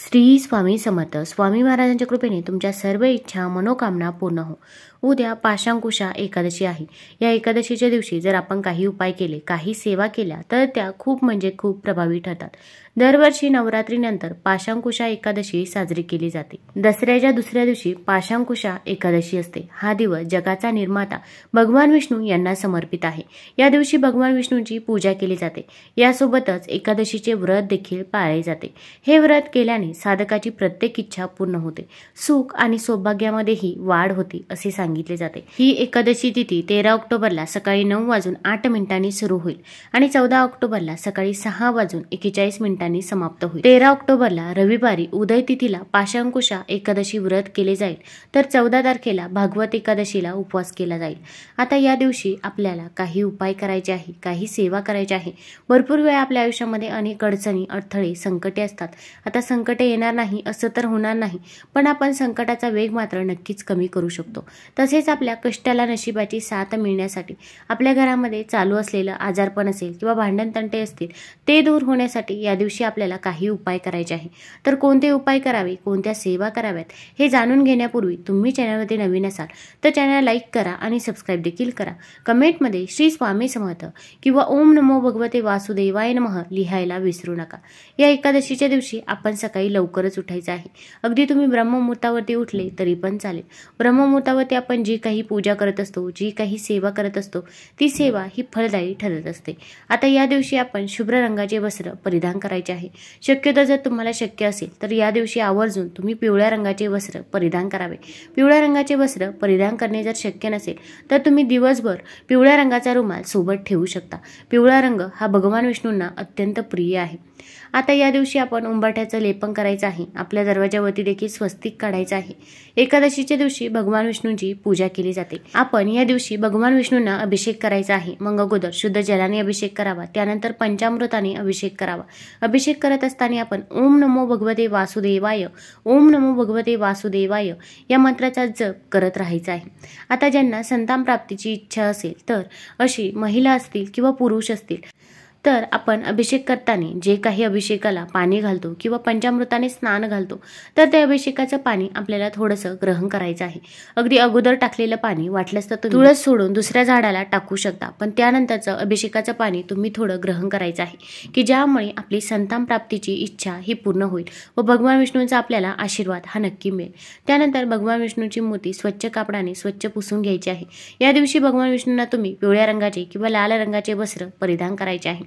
श्री स्वामी समर्थ. स्वामी महाराजांच्या कृपेने तुमच्या सर्व इच्छा मनोकामना पूर्ण हो. उद्या पाशांकुशा एकादशी आहे. या एकादशीच्या दिवशी जर आपण काही उपाय केले, काही सेवा केल्या तर त्या खूप खूप प्रभावी ठरतात. दरवर्षी नवरात्रीनंतर पाशांकुशा एकादशी साजरी केली जाते. दसऱ्याच्या दुसऱ्या दिवशी पाशांकुशा एकादशी असते. हा दिवस जगाचा निर्माता भगवान विष्णू यांना समर्पित आहे. या दिवशी भगवान विष्णूंची पूजा केली जाते. यासोबतच एकादशीचे व्रत देखील पाळले जाते. हे व्रत केल्याने साधकाची प्रत्येक इच्छा पूर्ण होते, सुख आणि सौभाग्यामध्येही वाढ होते असे सांगितले जाते. ही एकादशी तिथी 13 ऑक्टोबरला सकाळी 9:08 सुरू होईल आणि 14 ऑक्टोबरला सकाळी 6:41 समाप्त होईल. 13 ऑक्टोबरला रविवारी उदय तिथीला पाशांकुशा एकादशी व्रत केले जाईल, तर 14 तारखेला भागवत एकादशीला उपवास केला जाईल. आता या दिवशी आपल्याला काही उपाय करायचे आहे, काही सेवा करायची आहे. भरपूर वेळा आपल्या आयुष्यामध्ये अनेक अडचणी, अडथळे, संकटे असतात. आता संकटे येणार नाही असं तर होणार नाही, पण आपण संकटाचा वेग मात्र नक्कीच कमी करू शकतो. तसेच आपल्या कष्टाला नशिबाची साथ मिळण्यासाठी, आपल्या घरामध्ये चालू असलेलं आजारपण असेल किंवा भांडणतंटे असतील ते दूर होण्यासाठी या दिवशी आपल्याला काही उपाय करायचे आहे. तर कोणते उपाय करावे, कोणत्या सेवा कराव्यात हे जाणून घेण्यापूर्वी तुम्ही चॅनलमध्ये नवीन असाल तर चॅनल लाईक करा आणि सबस्क्राईब देखील करा. कमेंटमध्ये श्री स्वामी समर्थ किंवा ओम नमो भगवते वासुदेवाय नमः लिहायला विसरू नका. या एकादशीच्या दिवशी आपण सकाळी लवकरच उठायचं आहे. अगदी तुम्ही ब्रह्ममुहूर्तावरती उठले तरी पण चालेल. ब्रह्ममुहूर्तावरती आपण जी काही पूजा करत असतो, जी काही सेवा करत असतो ती सेवा ही फलदायी ठरत असते. आता या दिवशी आपण शुभ्र रंगाचे वस्त्र परिधान करायचे आहे. शक्यतो जर तुम्हाला शक्य असेल तर या दिवशी आवर्जून तुम्ही पिवळ्या रंगाचे वस्त्र परिधान करावे. पिवळ्या रंगाचे वस्त्र परिधान करणे जर शक्य नसेल तर तुम्ही दिवसभर पिवळ्या रंगाचा रुमाल सोबत ठेवू शकता. पिवळा रंग हा भगवान विष्णूंना अत्यंत प्रिय आहे. आता या दिवशी आपण उंबरठ्याचं लेपन करायचं आहे. आपल्या दरवाजावरती देखील स्वस्तिक काढायचं आहे. एकादशीच्या दिवशी भगवान विष्णूंची पूजा केली जाते. आपण या दिवशी भगवान विष्णूंना अभिषेक करायचा आहे. मग अगोदर शुद्ध जलाने अभिषेक करावा, त्यानंतर पंचामृताने अभिषेक करावा. अभिषेक करत असताना आपण ओम नमो भगवते वासुदेवाय, ओम नमो भगवते वासुदेवाय या मंत्राचा जप करत राहायचा आहे. आता ज्यांना संतान प्राप्तीची इच्छा असेल तर अशी महिला असतील किंवा पुरुष असतील तर आपण अभिषेक करताना जे काही अभिषेकाला पाणी घालतो किंवा पंचामृताने स्नान घालतो तर त्या अभिषेकाचं पाणी आपल्याला थोडंसं ग्रहण करायचं आहे. अगदी अगोदर टाकलेलं पाणी वाटलंच तर तुम्ही तुळस सोडून दुसऱ्या झाडाला टाकू शकता, पण त्यानंतरचं अभिषेकाचं पाणी तुम्ही थोडं ग्रहण करायचं आहे की ज्यामुळे आपली संतान प्राप्तीची इच्छा ही पूर्ण होईल व भगवान विष्णूंचा आपल्याला आशीर्वाद हा नक्की मिळेल. त्यानंतर भगवान विष्णूंची मूर्ती स्वच्छ कापडाने स्वच्छ पुसून घ्यायची आहे. या दिवशी भगवान विष्णूंना तुम्ही पिवळ्या रंगाचे किंवा लाल रंगाचे वस्त्र परिधान करायचे आहे.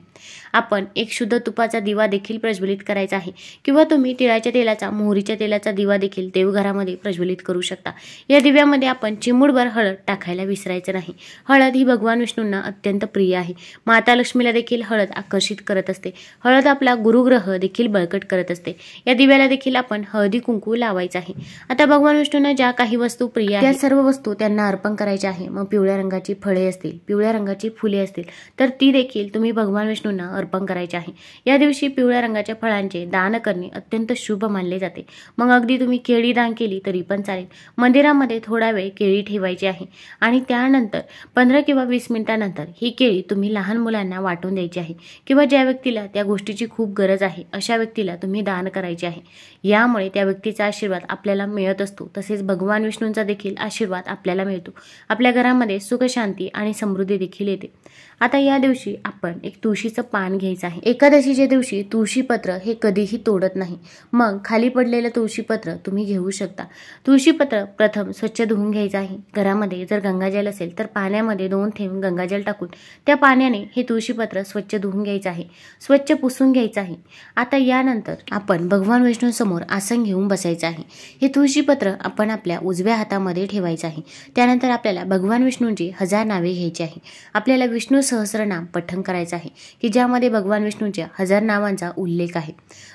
आपण एक शुद्ध तुपाचा दिवा देखील प्रज्वलित करायचा आहे किंवा तुम्ही तिळाच्या तेलाचा, मोहरीच्या तेलाचा दिवा देखील देवघरामध्ये प्रज्वलित करू शकता. या दिव्यामध्ये आपण चिमूटभर हळद टाकायला विसरायचं नाही. हळद ही भगवान विष्णूंना अत्यंत प्रिय आहे. माता लक्ष्मीला देखील हळद आकर्षित करत असते. हळद आपला गुरुग्रह देखील बळकट करत असते. या दिव्याला देखील आपण हळदी कुंकू लावायचं आहे. आता भगवान विष्णूंना ज्या काही वस्तू प्रिय आहेत त्या सर्व वस्तू त्यांना अर्पण करायच्या आहे. मग पिवळ्या रंगाची फळे असतील, पिवळ्या रंगाची फुले असतील तर ती देखील तुम्ही भगवान विष्णूंना अर्पण करायचे आहे. या दिवशी पिवळ्या रंगाच्या फळांचे दान करणे अत्यंत शुभ मानले जाते. मग अगदी तुम्ही केळी दान केली तरी पण चालेल. मंदिरामध्ये थोडा वेळ केळी ठेवायची आहे आणि त्यानंतर 15 किंवा 20 मिनिटांनंतर ही केळी तुम्ही लहान मुलांना वाटून द्यायची आहे किंवा ज्या व्यक्तीला त्या गोष्टीची खूप गरज आहे अशा व्यक्तीला तुम्ही दान करायचे आहे. यामुळे त्या व्यक्तीचा आशीर्वाद आपल्याला मिळत असतो. तसेच भगवान विष्णूंचा देखील आशीर्वाद आपल्याला मिळतो. आपल्या घरामध्ये सुख, शांती आणि समृद्धी देखील येते. आता या दिवशी आपण एक तुळशीचं पान घ्यायचं आहे. एकादशीच्या दिवशी तुळशीपत्र हे कधीही तोडत नाही. मग खाली पडलेलं तुळशीपत्र तुम्ही घेऊ शकता. तुळशीपत्र प्रथम स्वच्छ धुवून घ्यायचं आहे. घरामध्ये जर गंगाजल असेल तर पाण्यामध्ये 2 थेंब गंगाजल टाकून त्या पाण्याने हे तुळशीपत्र स्वच्छ धुवून घ्यायचं आहे, स्वच्छ पुसून घ्यायचं आहे. आता यानंतर आपण भगवान विष्णूंसमोर आसन घेऊन बसायचं आहे. हे तुळशीपत्र आपण आपल्या उजव्या हातामध्ये ठेवायचं आहे. त्यानंतर आपल्याला भगवान विष्णूंची 1000 नावे घ्यायची आहे. आपल्याला विष्णू सहस्रनाम पठण करायचं आहे की ज्यामध्ये भगवान विष्णूंच्या 1000 नावांचा उल्लेख आहे.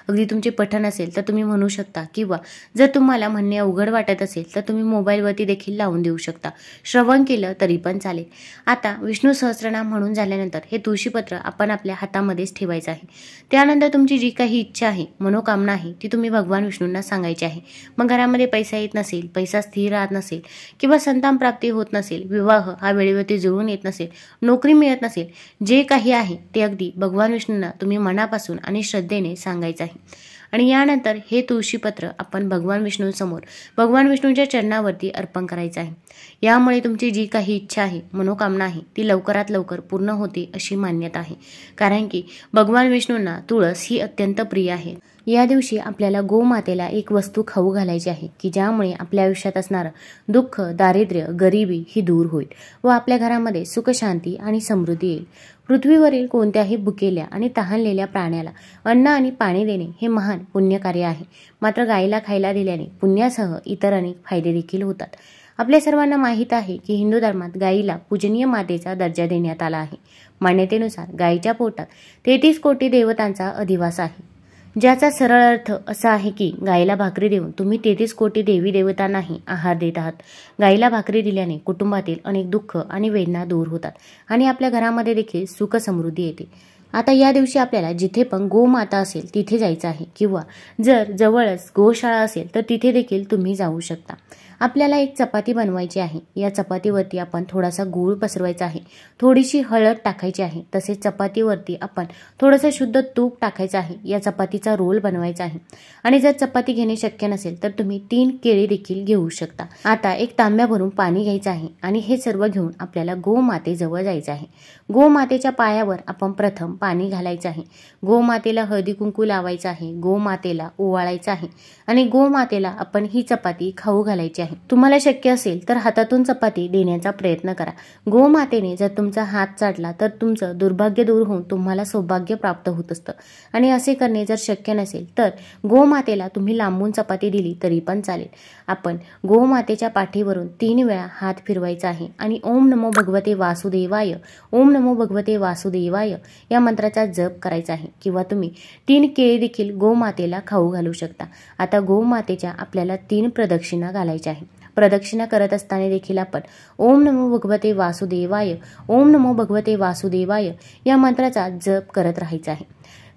अगदी तुमचे पठण असेल तर तुम्ही म्हणू शकता किंवा जर तुम्हाला म्हणणे अवघड वाटत असेल तर तुम्ही मोबाईलवरती देखील लावून देऊ शकता. श्रवण केलं तरी पण चालेल. आता विष्णू सहस्रनाम म्हणून झाल्यानंतर हे तुळशीपत्र आपण आपल्या हातामध्येच ठेवायचं आहे. त्यानंतर तुमची जी काही इच्छा आहे, मनोकामना आहे ती तुम्ही भगवान विष्णूंना सांगायची आहे. मग घरामध्ये पैसा येत नसेल, पैसा स्थिर राहत नसेल किंवा संतान प्राप्ती होत नसेल, विवाह हा वेळेवरती जुळून येत नसेल, नोकरी मिळत नसेल, जे काही आहे ते अगदी भगवान विष्णूंना तुम्ही मनापासून आणि श्रद्धेने सांगायचं आहे. आणि यानंतर हे तुळशीपत्र आपण भगवान विष्णूंसमोर भगवान विष्णूंच्या चरणावरती अर्पण करायचं आहे। यामुळे तुमची जी काही इच्छा आहे, मनोकामना आहे, ती लवकरात लवकर पूर्ण होते अशी मान्यता आहे। कारण की भगवान विष्णूंना तुळस ही अत्यंत प्रिय आहे। या दिवशी आपल्याला गोमातेला एक वस्तू खाऊ घालायची आहे की ज्यामुळे आपल्या आयुष्यात असणारं दुःख, दारिद्र्य, गरिबी ही दूर होईल व आपल्या घरामध्ये सुख, शांती आणि समृद्धी येईल। पृथ्वीवरील कोणत्याही भुकेल्या आणि तहानलेल्या प्राण्याला अन्न आणि पाणी देणे हे महान पुण्यकार्य आहे। मात्र गायीला खायला दिल्याने पुण्यासह इतर अनेक फायदे देखील होतात। आपल्या सर्वांना माहीत आहे की हिंदू धर्मात गायीला पूजनीय मातेचा दर्जा देण्यात आला आहे। मान्यतेनुसार गायीच्या पोटात 33 कोटी देवतांचा अधिवास आहे, ज्याचा सरळ अर्थ असा आहे की गायीला भाकरी देऊन तुम्ही 33 कोटी देवी देवतांनाही आहार देत आहात। गायीला भाकरी दिल्याने कुटुंबातील अनेक दुःख आणि वेदना दूर होतात आणि आपल्या घरामध्ये देखील सुख समृद्धी येते। आता या दिवशी आपल्याला जिथे पण गोमाता असेल तिथे जायचं आहे किंवा जर जवळच गोशाळा असेल तर तिथे देखील तुम्ही जाऊ शकता। आपल्याला एक चपाती बनवायची आहे। या चपातीवरती आपण थोडासा गूळ पसरवायचा आहे, थोडीशी हळद टाकायची आहे, तसेच चपातीवरती आपण थोडंसं शुद्ध तूप टाकायचं आहे। या चपातीचा रोल बनवायचा आहे आणि जर चपाती घेणे शक्य नसेल तर तुम्ही 3 केळी देखील घेऊ शकता। आता एक तांब्या भरून पाणी घ्यायचं आहे आणि हे सर्व घेऊन आपल्याला गोमातेजवळ जायचं आहे। गोमातेच्या पायावर आपण प्रथम पाणी घालायचं आहे, गोमातेला हळदी कुंकू लावायचं आहे, गोमातेला ओवाळायचं आहे आणि गोमातेला आपण ही चपाती खाऊ घालायची आहे। तुम्हाला शक्य असेल तर हातातून चपाती देण्याचा प्रयत्न करा। गोमातेने जर तुमचा हात चाटला तर तुमचं दुर्भाग्य दूर होऊन तुम्हाला सौभाग्य प्राप्त होत असतं आणि असे करणे जर शक्य नसेल तर गोमातेला तुम्ही लांबून चपाती दिली तरी पण चालेल। आपण गोमातेच्या पाठीवरून 3 वेळा हात फिरवायचा आहे आणि ओम नमो भगवते वासुदेवाय, ओम नमो भगवते वासुदेवाय या मंत्राचा जप करायचा आहे किंवा तुम्ही 3 केळी देखील गोमातेला खाऊ घालू शकता। आता गोमातेच्या आपल्याला 3 प्रदक्षिणा घालायच्या आहे। प्रदक्षिणा करत असताना देखील आपण ओम नमो भगवते वासुदेवाय, ओम नमो भगवते वासुदेवाय या मंत्राचा जप करत राहायचा आहे।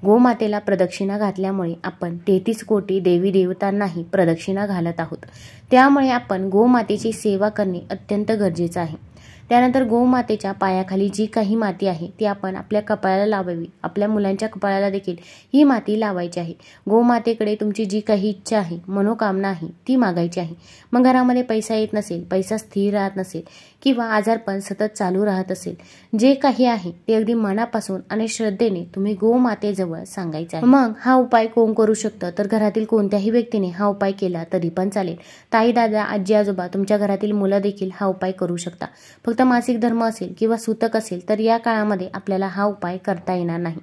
गोमातेला प्रदक्षिणा घातल्यामुळे आपण 33 कोटी देवी देवतांनाही प्रदक्षिणा घालत आहोत। त्यामुळे आपण गोमातेची सेवा करणे अत्यंत गरजेचं आहे। त्यानंतर गोमातेच्या पायाखाली जी काही माती आहे ती आपण आपल्या कपाळाला लावावी। आपल्या मुलांच्या कपाळाला देखील ही माती लावायची आहे। गोमातेकडे तुमची जी काही इच्छा आहे, मनोकामना आहे ती मागायची आहे। मग घरामध्ये पैसा येत नसेल, पैसा स्थिर राहत नसेल किंवा आजारपण सतत चालू राहत असेल, जे काही आहे ते अगदी मनापासून आणि श्रद्धेने तुम्ही गोमातेजवळ सांगायचं आहे। मग हा उपाय कोण करू शकतं तर घरातील कोणत्याही व्यक्तीने हा उपाय केला तरी पण चालेल। ताई, दादा, आजी, आजोबा, तुमच्या घरातील मुलं देखील हा उपाय करू शकता। फक्त मासिक धर्म असेल किंवा सूतक असेल तर या काळामध्ये आपल्याला हा उपाय करता येणार नाही।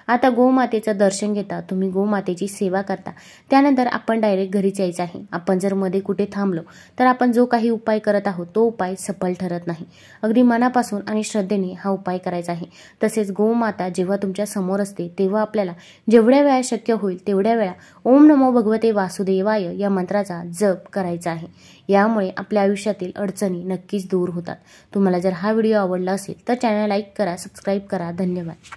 आता गोमातेचं दर्शन घेता, तुम्ही गोमातेची सेवा करता, त्यानंतर आपण डायरेक्ट घरीच यायचं आहे। आपण जर मध्ये कुठे थांबलो तर आपण जो काही उपाय करत आहोत तो उपाय सफल ठरत नाही। अगदी मनापासून आणि श्रद्धेने हा उपाय करायचा आहे। तसेच गोमाता जेव्हा तुमच्या समोर असते तेव्हा आपल्याला जेवढ्या वेळा शक्य होईल तेवढ्या वेळा ओम नमो भगवते वासुदेवाय या मंत्राचा जप करायचा आहे। यामुळे आपल्या आयुष्यातील अडचणी नक्कीच दूर होतात। तुम्हाला जर हा व्हिडिओ आवडला असेल तर चॅनल लाईक करा, सबस्क्राईब करा। धन्यवाद।